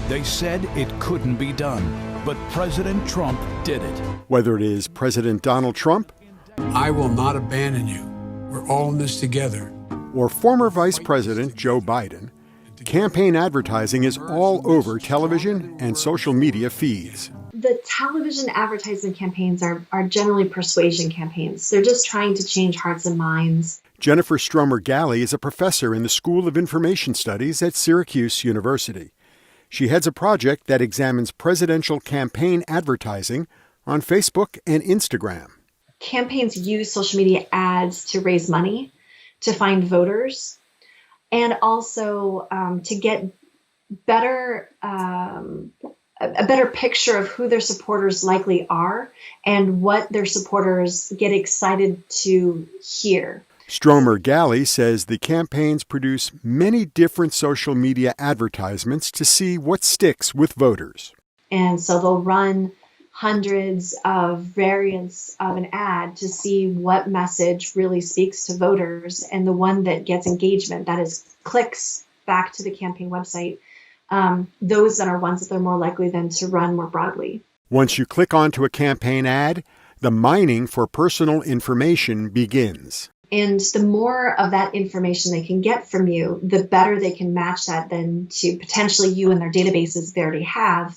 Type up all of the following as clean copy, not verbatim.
They said it couldn't be done, but President Trump did it. Whether it is President Donald Trump, I will not abandon you. We're all in this together. Or former Vice President Joe Biden, campaign advertising is all over television and social media feeds. The television advertising campaigns are generally persuasion campaigns. They're just trying to change hearts and minds. Jennifer Stromer-Galley is a professor in the School of Information Studies at Syracuse University. She heads a project that examines presidential campaign advertising on Facebook and Instagram. Campaigns use social media ads to raise money, to find voters, and also to get a better picture of who their supporters likely are and what their supporters get excited to hear. Stromer-Galley says the campaigns produce many different social media advertisements to see what sticks with voters. And so they'll run hundreds of variants of an ad to see what message really speaks to voters, and the one that gets engagement, that is clicks back to the campaign website, those that are ones that they're more likely then to run more broadly. Once you click onto a campaign ad, the mining for personal information begins. And the more of that information they can get from you, the better they can match that then to potentially you in their databases they already have.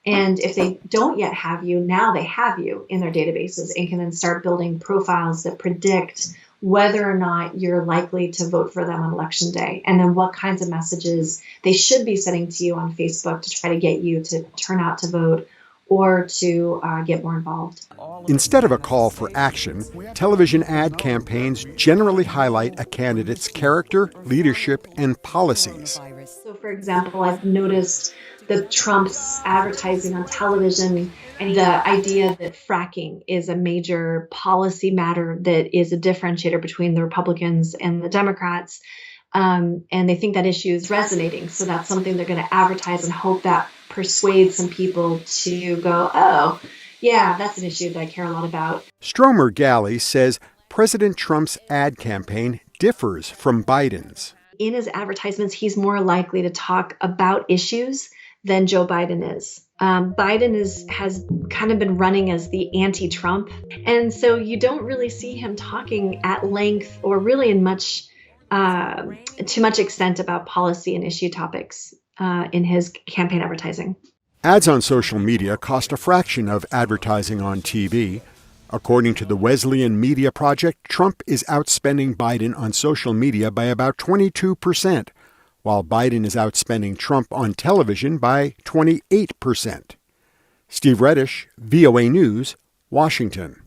And if they don't yet have you, now they have you in their databases and can then start building profiles that predict whether or not you're likely to vote for them on election day, and then what kinds of messages they should be sending to you on Facebook to try to get you to turn out to vote or to get more involved. Instead of a call for action, television ad campaigns generally highlight a candidate's character, leadership, and policies. So, for example, I've noticed that Trump's advertising on television and the idea that fracking is a major policy matter that is a differentiator between the Republicans and the Democrats. And they think that issue is resonating. So that's something they're going to advertise and hope that persuades some people to go, oh, yeah, that's an issue that I care a lot about. Stromer-Galley says President Trump's ad campaign differs from Biden's. In his advertisements, he's more likely to talk about issues than Joe Biden is. Biden has kind of been running as the anti-Trump. And so you don't really see him talking at length or really in to much extent about policy and issue topics in his campaign advertising. Ads on social media cost a fraction of advertising on TV. According to the Wesleyan Media Project, Trump is outspending Biden on social media by about 22%, while Biden is outspending Trump on television by 28%. Steve Reddish, VOA News, Washington.